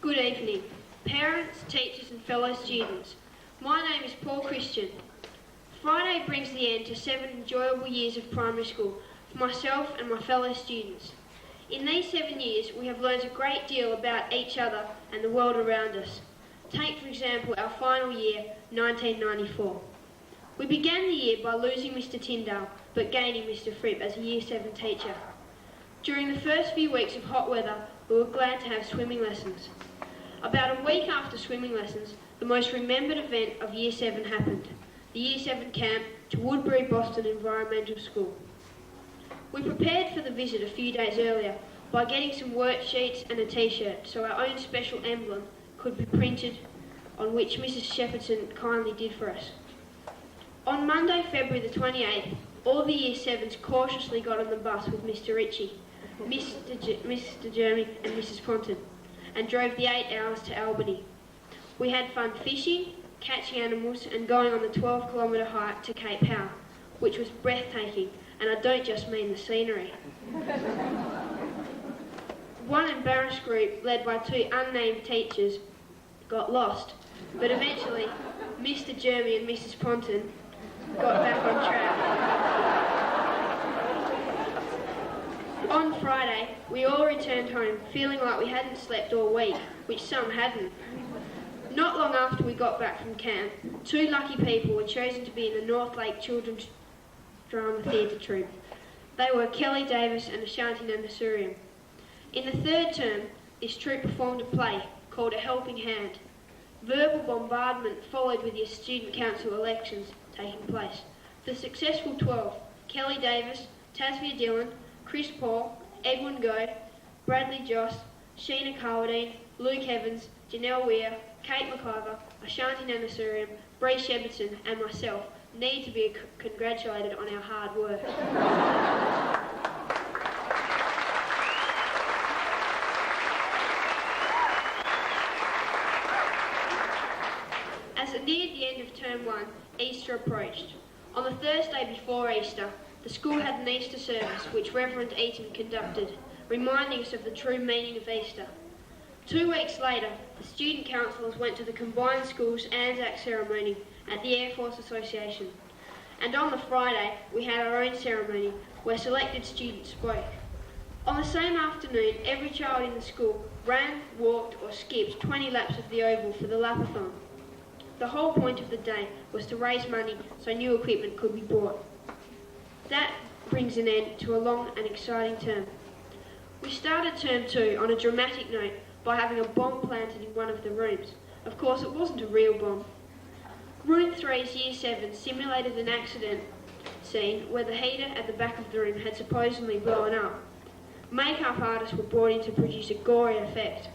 Good evening, parents, teachers and fellow students. My name is Paul Christian. Friday brings the end to 7 enjoyable years of primary school for myself and my fellow students. In these 7 years, we have learned a great deal about each other and the world around us. Take, for example, our final year, 1994. We began the year by losing Mr. Tyndale, but gaining Mr. Fripp as a Year 7 teacher. During the first few weeks of hot weather, we were glad to have swimming lessons. About a week after swimming lessons, the most remembered event of Year 7 happened. The Year 7 camp to Woodbury Boston Environmental School. We prepared for the visit a few days earlier by getting some worksheets and a t-shirt so our own special emblem could be printed, on which Mrs. Shepherdson kindly did for us. On Monday, February the 28th, all the Year 7s cautiously got on the bus with Mr. Ritchie, Mr. Jeremy and Mrs. Ponton and drove the 8 hours to Albany. We had fun fishing, catching animals and going on the 12-kilometre hike to Cape Howe, which was breathtaking, and I don't just mean the scenery. One embarrassed group, led by 2 unnamed teachers, got lost, but eventually Mr. Jeremy and Mrs. Ponton got back on track. On Friday, we all returned home feeling like we hadn't slept all week, which some hadn't. Not long after we got back from camp, 2 lucky people were chosen to be in the North Lake Children's Drama Theatre troupe. They were Kelly Davis and Ashanti Namasuriam. In the 3rd term, this troupe performed a play called A Helping Hand. Verbal bombardment followed with the student council elections taking place. The successful 12, Kelly Davis, Tasvia Dillon, Chris Paul, Edwin Goad, Bradley Joss, Sheena Carwadine, Luke Evans, Janelle Weir, Kate McIver, Ashanti Nanasuriam, Bree Shepperton and myself need to be congratulated on our hard work. As it neared the end of term 1, Easter approached. On the Thursday before Easter, the school had an Easter service which Reverend Eaton conducted, reminding us of the true meaning of Easter. 2 weeks later, the student councillors went to the combined schools Anzac ceremony at the Air Force Association. And on the Friday, we had our own ceremony where selected students spoke. On the same afternoon, every child in the school ran, walked or skipped 20 laps of the oval for the lapathon. The whole point of the day was to raise money so new equipment could be bought. That brings an end to a long and exciting term. We started term 2 on a dramatic note by having a bomb planted in one of the rooms. Of course, it wasn't a real bomb. Room 3's Year 7 simulated an accident scene where the heater at the back of the room had supposedly blown up. Makeup artists were brought in to produce a gory effect.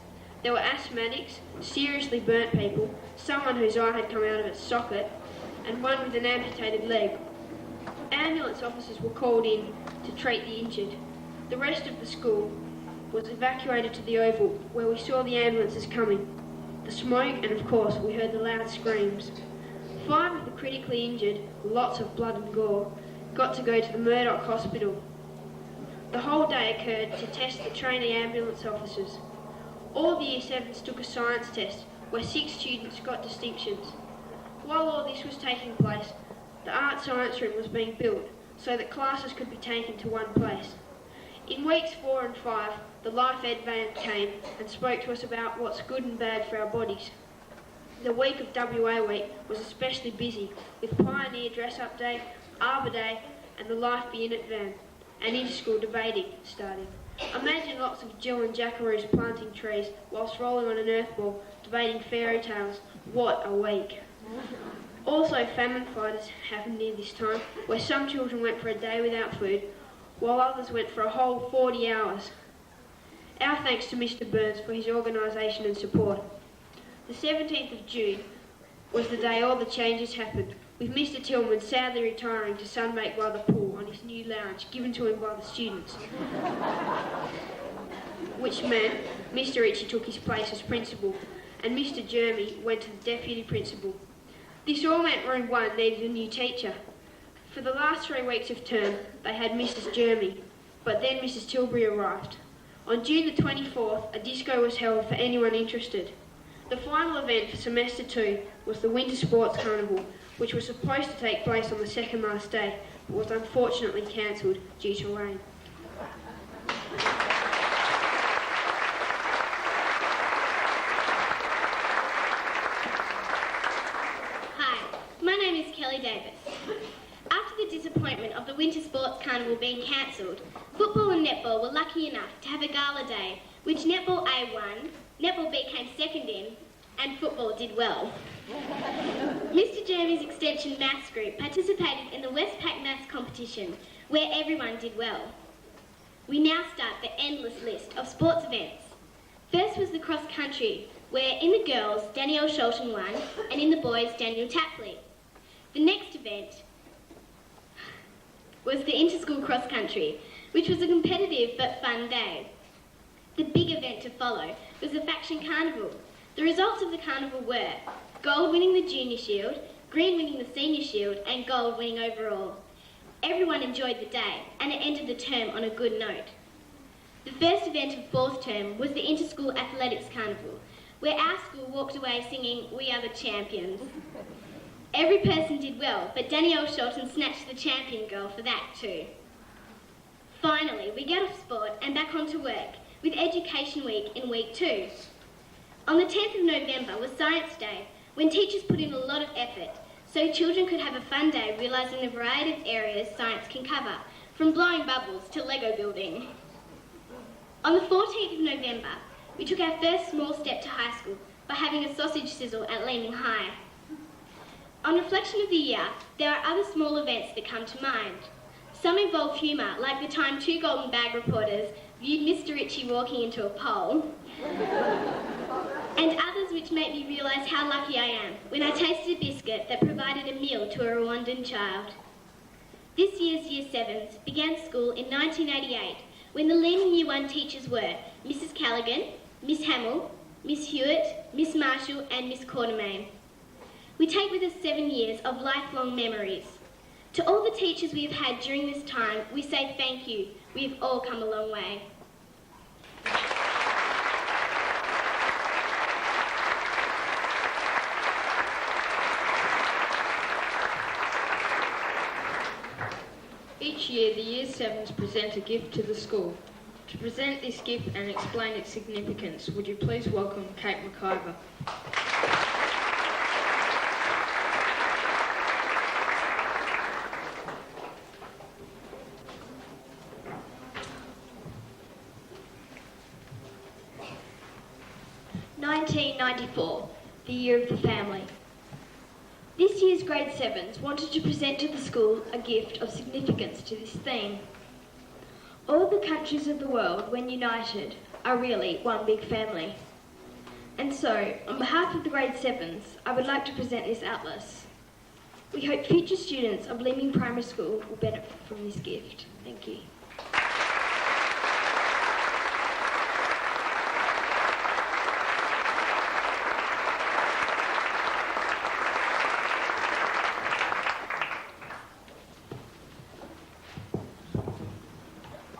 There were asthmatics, seriously burnt people, someone whose eye had come out of its socket, and one with an amputated leg. Ambulance officers were called in to treat the injured. The rest of the school was evacuated to the oval, where we saw the ambulances coming, the smoke, and of course we heard the loud screams. 5 of the critically injured, lots of blood and gore, got to go to the Murdoch Hospital. The whole day occurred to test the trainee ambulance officers. All the Year 7s took a science test, where 6 students got distinctions. While all this was taking place, the art science room was being built, so that classes could be taken to one place. In weeks 4 and 5, the Life Ed van came and spoke to us about what's good and bad for our bodies. The week of WA Week was especially busy, with Pioneer Dress-Up Day, Arbor Day and the Life Be In It van, and inter-school debating starting. Imagine lots of Jill and Jackaroos planting trees whilst rolling on an earth ball, debating fairy tales. What a week. Also, famine fighters happened near this time, where some children went for a day without food, while others went for a whole 40 hours. Our thanks to Mr Burns for his organisation and support. The 17th of June was the day all the changes happened, with Mr Tillman sadly retiring to sunbake by the pool on his new lounge given to him by the students, which meant Mr Ritchie took his place as principal and Mr Jeremy went to the deputy principal. This all meant Room 1 needed a new teacher. For the last 3 weeks of term, they had Mrs Jeremy, but then Mrs Tilbury arrived. On June the 24th, a disco was held for anyone interested. The final event for Semester 2 was the Winter Sports Carnival, which was supposed to take place on the second last day, but was unfortunately cancelled due to rain. Hi, my name is Kelly Davis. After the disappointment of the Winter Sports Carnival being cancelled, football and netball were lucky enough to have a gala day, which netball A won, netball B came second in, and football did well. Mr Jeremy's Extension Maths group participated in the Westpac Maths competition, where everyone did well. We now start the endless list of sports events. First was the cross country, where in the girls, Danielle Sholton won, and in the boys, Daniel Tapley. The next event was the inter-school cross country, which was a competitive but fun day. The big event to follow was the Faction Carnival. The results of the carnival were gold winning the Junior Shield, green winning the Senior Shield, and gold winning overall. Everyone enjoyed the day, and it ended the term on a good note. The first event of 4th term was the Inter-School Athletics Carnival, where our school walked away singing, "We are the champions." Every person did well, but Danielle Sholton snatched the champion girl for that too. Finally, we got off sport and back onto work, with Education Week in Week 2. On the 10th of November was Science Day, when teachers put in a lot of effort, so children could have a fun day realising the variety of areas science can cover, from blowing bubbles to Lego building. On the 14th of November, we took our first small step to high school by having a sausage sizzle at Leeming High. On reflection of the year, there are other small events that come to mind. Some involve humour, like the time 2 Golden Bag reporters viewed Mr Ritchie walking into a pole. and others which make me realise how lucky I am when I tasted a biscuit that provided a meal to a Rwandan child. This year's Year 7s began school in 1988 when the Leeming Year 1 teachers were Mrs Callaghan, Miss Hamill, Miss Hewitt, Miss Marshall and Miss Quartermain. We take with us 7 years of lifelong memories. To all the teachers we have had during this time, we say thank you. We have all come a long way. Each year, the Year 7s present a gift to the school. To present this gift and explain its significance, would you please welcome Kate McIver. 1994, the year of the family. This year's grade 7s wanted to present to the school a gift of significance to this theme. All the countries of the world, when united, are really one big family. And so, on behalf of the grade 7s, I would like to present this atlas. We hope future students of Leeming Primary School will benefit from this gift. Thank you.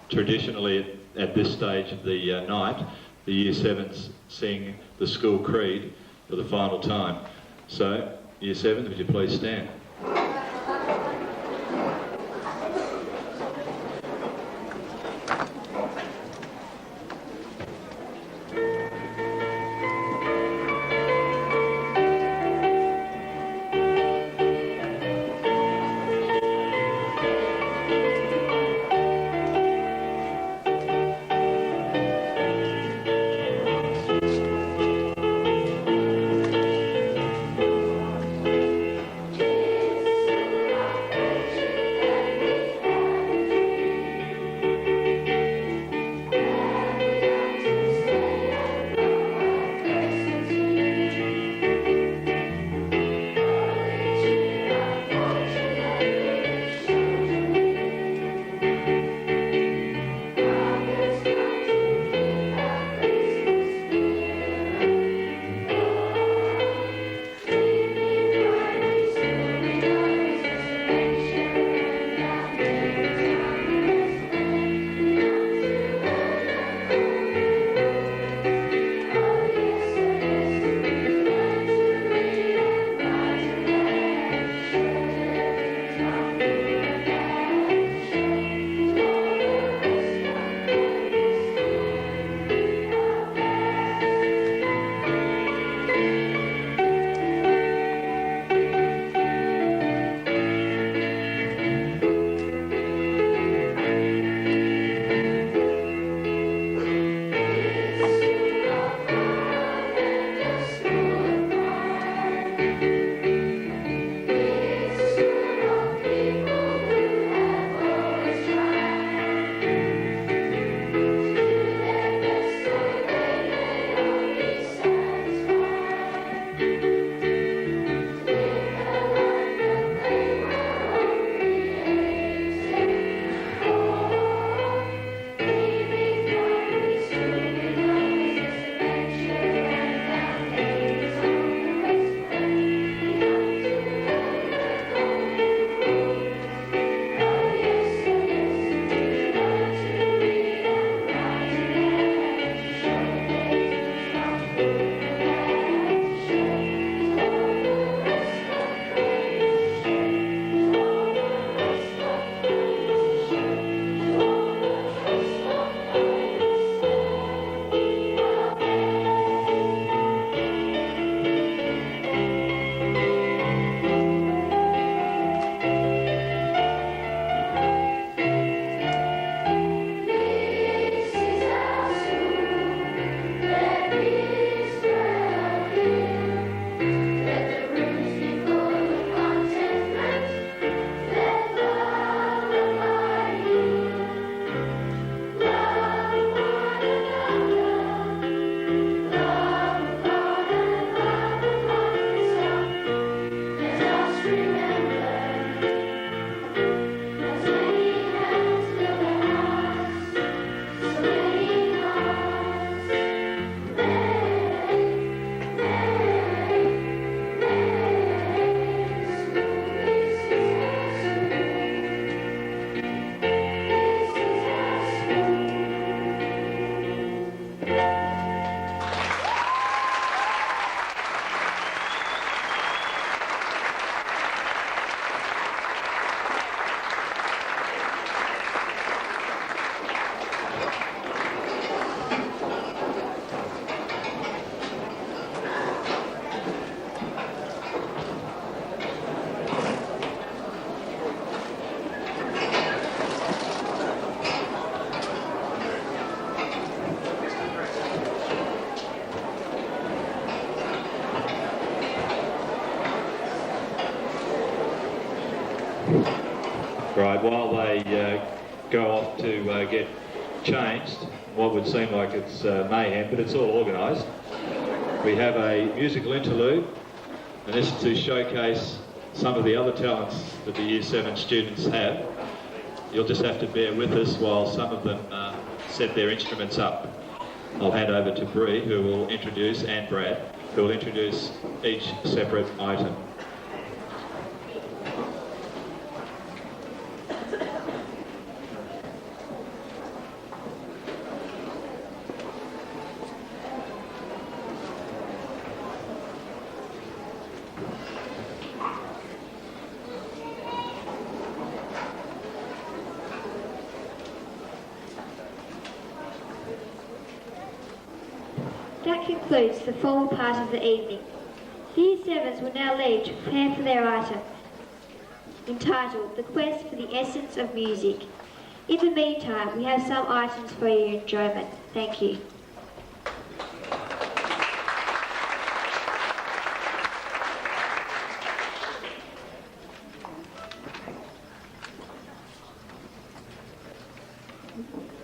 Traditionally, at this stage of the night, the Year 7s sing the school creed for the final time. So, Year 7s, would you please stand? Right, while they go off to get changed, what would seem like it's mayhem, but it's all organised. We have a musical interlude, and this is to showcase some of the other talents that the Year 7 students have. You'll just have to bear with us while some of them set their instruments up. I'll hand over to Bree, who will introduce, and Brad, who will introduce each separate item. That concludes the formal part of the evening. The Year 7s will now leave to prepare for their item, entitled The Quest for the Essence of Music. In the meantime, we have some items for your enjoyment. Thank you.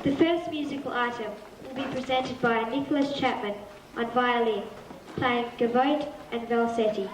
The first musical item will be presented by Nicholas Chapman on violin, playing Gavotte and Valsetti.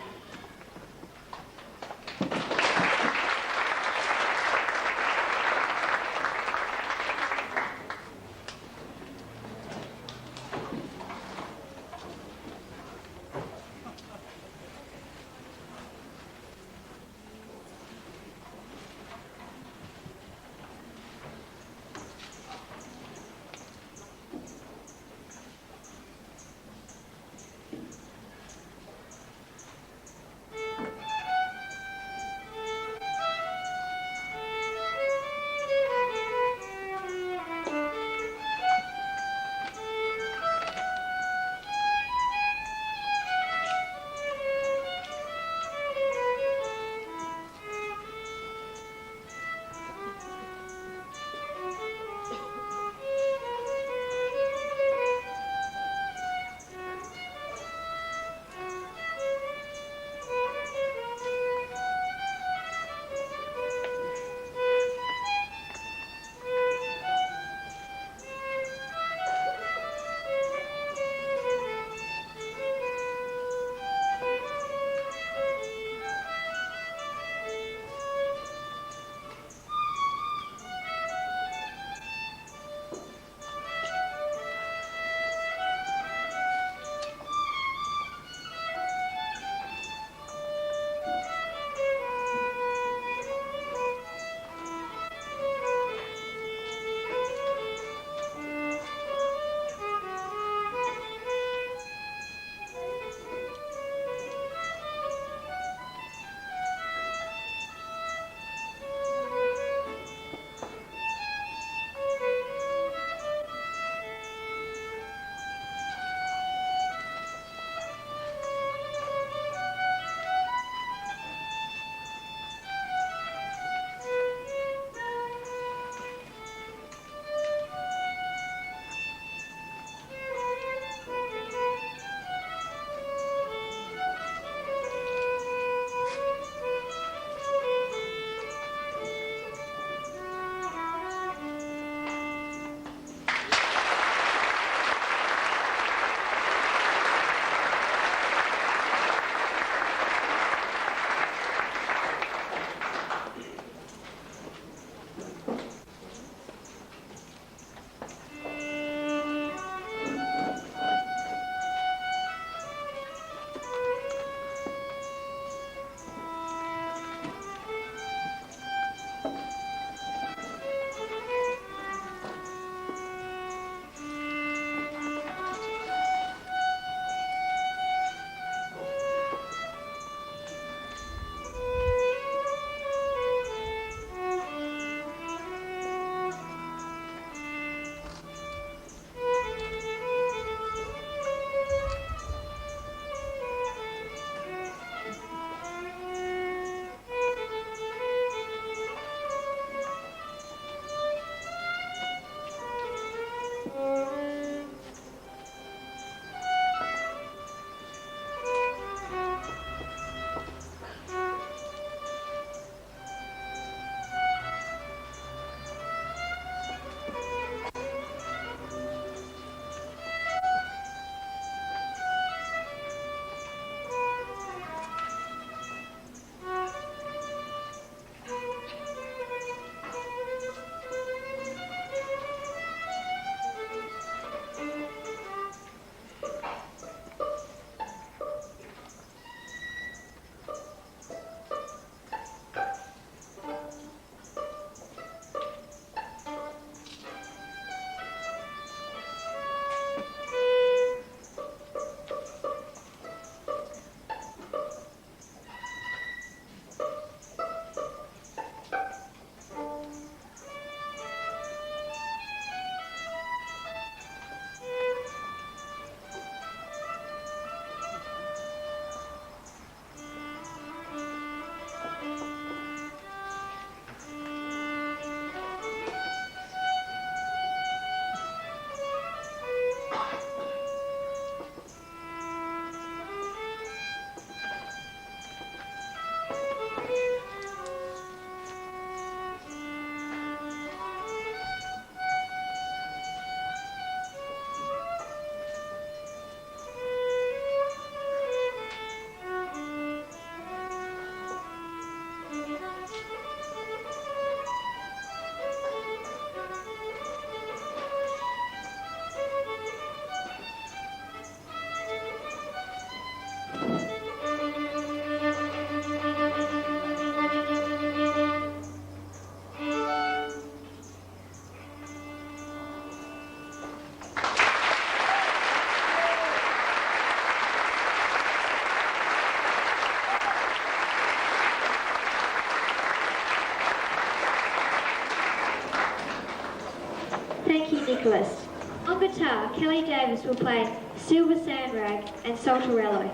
Nicholas. On guitar, Kelly Davis will play Silver Sand Rag and Saltarello.